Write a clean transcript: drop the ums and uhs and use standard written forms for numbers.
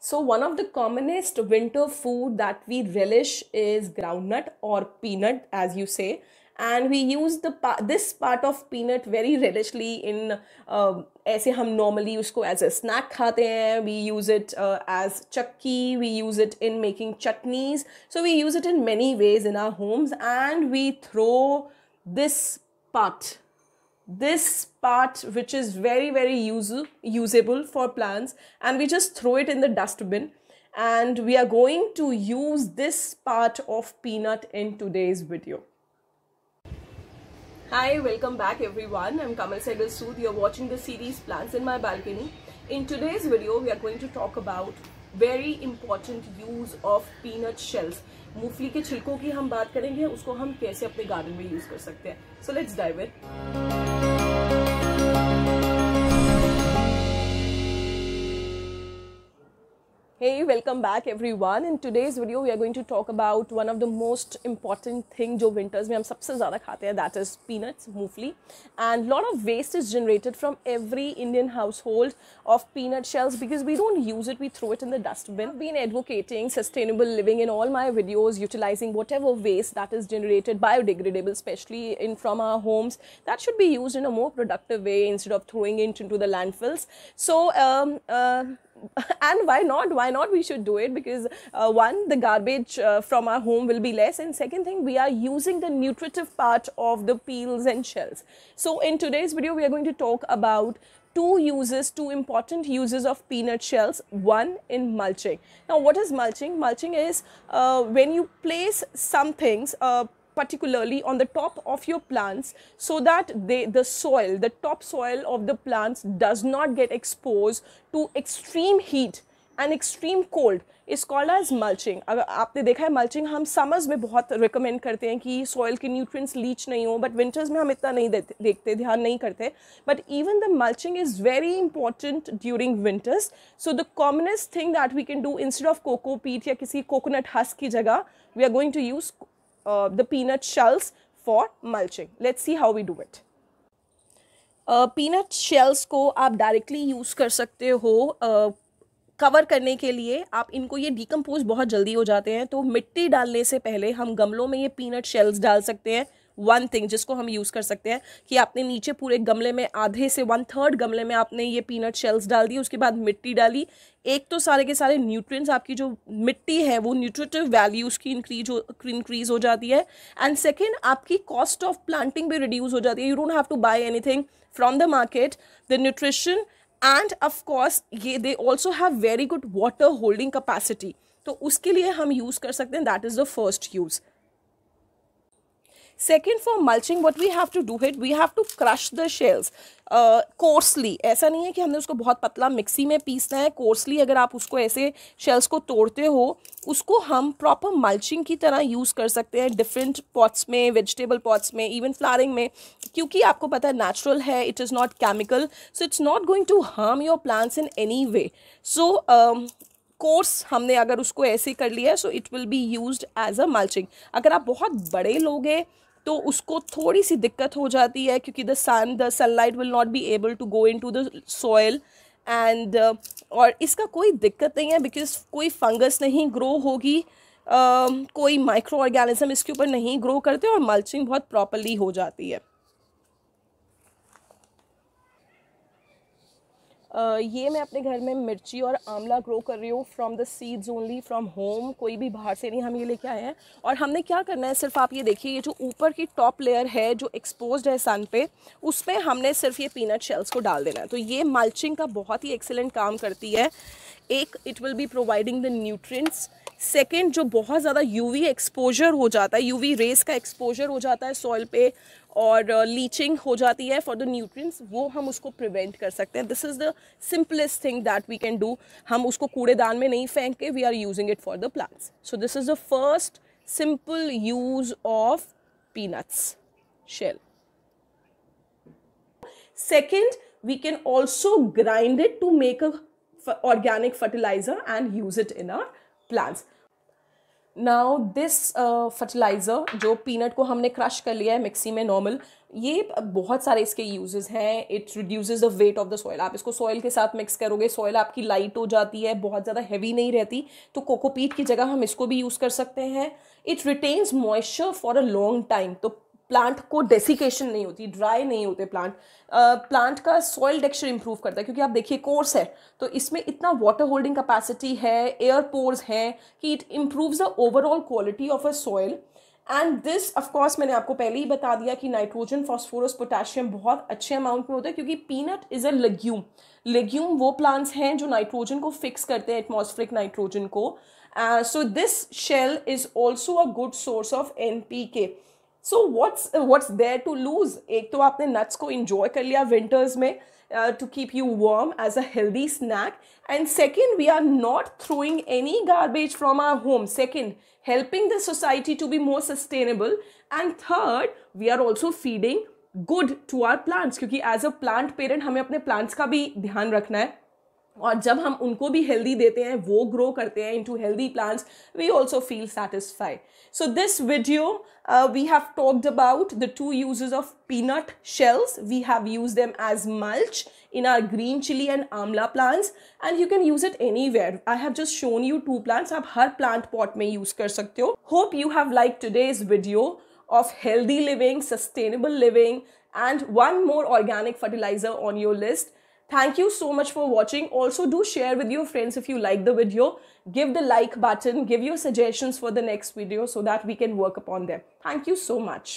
So one of the commonest winter food that we relish is groundnut or peanut, as you say, and we use this part of peanut very relishly in ऐसे हम normally उसको as a snack खाते हैं. We use it as chakki. We use it in making chutneys. So we use it in many ways in our homes, and we throw this part which is very usable for plants, and we just throw it in the dustbin. And we are going to use this part of peanut in today's video. Hi, welcome back everyone. I'm Kamal Sehgal Sood. You're watching the series Plants in My Balcony. In today's video we are going to talk about very important use of peanut shells. मूंगफली के छिलकों की हम बात करेंगे, उसको हम कैसे अपने गार्डन में यूज कर सकते हैं. So let's dive in. Hey, welcome back everyone. In today's video we are going to talk about one of the most important thing जो winters में हम सबसे ज़्यादा खाते हैं, that is peanuts, मूंगफली. And lot of waste is generated from every Indian household of peanut shells because we don't use it, we throw it in the dustbin. I've been advocating sustainable living in all my videos, utilizing whatever waste that is generated, biodegradable especially from our homes, that should be used in a more productive way instead of throwing it into the landfills. So and why not we should do it because one, the garbage from our home will be less, and second thing, we are using the nutritive part of the peels and shells. So in today's video we are going to talk about two important uses of peanut shells. One, in mulching. Now what is mulching? Mulching is when you place some things particularly on the top of your plants so that the top soil of the plants does not get exposed to extreme heat and extreme cold, is called as mulching. अगर आपने देखा है mulching हम summers में बहुत recommend करते हैं कि soil के nutrients leach नहीं हो, but winters में हम इतना नहीं देखते, ध्यान नहीं करते. But even the mulching is very important during winters. So the commonest thing that we can do, instead of cocoa peat या किसी coconut husk की जगह, we are going to use the peanut shells for mulching. Let's see how we do it. Peanut shells को आप directly use कर सकते हो cover करने के लिए. आप इनको, ये डिकम्पोज बहुत जल्दी हो जाते हैं, तो मिट्टी डालने से पहले हम गमलों में ये पीनट शेल्स डाल सकते हैं. वन थिंग जिसको हम यूज़ कर सकते हैं कि आपने नीचे पूरे गमले में आधे से 1/3 गमले में आपने ये पीनट शेल्स डाल दी, उसके बाद मिट्टी डाली. एक तो सारे के सारे न्यूट्रिएंट्स, आपकी जो मिट्टी है वो न्यूट्रिटिव वैल्यू उसकी इंक्रीज हो जाती है. एंड सेकेंड, आपकी कॉस्ट ऑफ प्लांटिंग भी रिड्यूस हो जाती है. You don't have to buy anything from the market. The nutrition and of course they also have very good water holding capacity, तो उसके लिए हम यूज़ कर सकते हैं. that is the first use. Second, for mulching what we have to do it, we have to crush the shells coarsely. ऐसा नहीं है कि हमने उसको बहुत पतला मिक्सी में पीसना है. coarsely अगर आप उसको ऐसे shells को तोड़ते हो, उसको हम प्रॉपर मल्चिंग की तरह यूज़ कर सकते हैं डिफरेंट पॉट्स में, वेजिटेबल पॉट्स में, इवन फ्लावरिंग में, क्योंकि आपको पता है नेचुरल है, it is not chemical, so it's not going to harm your plants in any way. So course हमने अगर उसको ऐसे कर लिया, so it will be used as a mulching. अगर आप बहुत बड़े लोग हैं तो उसको थोड़ी सी दिक्कत हो जाती है क्योंकि the sunlight will not be able to go into the soil. And और इसका कोई दिक्कत नहीं है बिकॉज कोई फंगस नहीं ग्रो होगी, कोई माइक्रो ऑर्गेनिज्म इसके ऊपर नहीं ग्रो करते, और मल्चिंग बहुत प्रॉपरली हो जाती है. ये मैं अपने घर में मिर्ची और आंवला ग्रो कर रही हूँ from the seeds only, from home, कोई भी बाहर से नहीं, हम ये लेके आए हैं. और हमने क्या करना है, सिर्फ आप ये देखिए, ये जो ऊपर की टॉप लेयर है जो एक्सपोज्ड है सन पे, उसमें हमने सिर्फ ये पीनट शेल्स को डाल देना है. तो ये मल्चिंग का बहुत ही एक्सीलेंट काम करती है. एक, it will be providing the nutrients. Second, जो बहुत ज़्यादा यूवी एक्सपोजर हो जाता है, यूवी रेस का एक्सपोजर हो जाता है सॉइल पे और लीचिंग हो जाती है फॉर द न्यूट्रिएंट्स, वो हम उसको प्रिवेंट कर सकते हैं. This is the simplest thing that we can do. हम उसको कूड़ेदान में नहीं फेंक के, we are using it for the plants. So this is the first simple use of peanuts shell. Second, we can also grind it to make a organic fertilizer and use it in our plants. Now this fertiliser जो peanut को हमने crush कर लिया है mixie में normal, ये बहुत सारे इसके यूजेस हैं. It reduces the weight of the soil. आप इसको सॉइल के साथ मिक्स करोगे, सॉइल आपकी लाइट हो जाती है, बहुत ज़्यादा हैवी नहीं रहती. तो कोकोपीट की जगह हम इसको भी यूज़ कर सकते हैं. It retains moisture for a long time. तो प्लांट को डेसिकेशन नहीं होती, ड्राई नहीं होते प्लांट. प्लांट का सॉइल टेक्सचर इंप्रूव करता है, क्योंकि आप देखिए कोर्स है तो इसमें इतना वाटर होल्डिंग कैपेसिटी है, एयर पोर्स हैं कि it improves the overall quality of a soil. And this of course मैंने आपको पहले ही बता दिया कि नाइट्रोजन, फास्फोरस, पोटेशियम बहुत अच्छे अमाउंट में होता है, क्योंकि peanut is a legume. Legume वो प्लांट्स हैं जो नाइट्रोजन को फिक्स करते हैं, एटमॉस्फेरिक नाइट्रोजन को. So this shell is also a good source of NPK. सो what's there to lose? एक तो आपने नट्स को enjoy कर लिया विंटर्स में to keep you warm as a healthy snack. And second, we are not throwing any garbage from our home. Second, helping the society to be more sustainable. And third, we are also feeding good to our plants, क्योंकि as a plant parent हमें अपने plants का भी ध्यान रखना है. और जब हम उनको भी हेल्दी देते हैं, वो ग्रो करते हैं into healthy plants, we also feel satisfied. So this video we have talked about the two uses of peanut shells. We have used them as mulch in our green chili and amla plants, and you can use it anywhere. I have just shown you two plants. आप हर plant pot में use कर सकते हो. Hope you have liked today's video of healthy living, sustainable living, and one more organic fertilizer on your list. Thank you so much for watching. Also, do share with your friends if you like the video. Give the like button, give your suggestions for the next video so that we can work upon them. Thank you so much.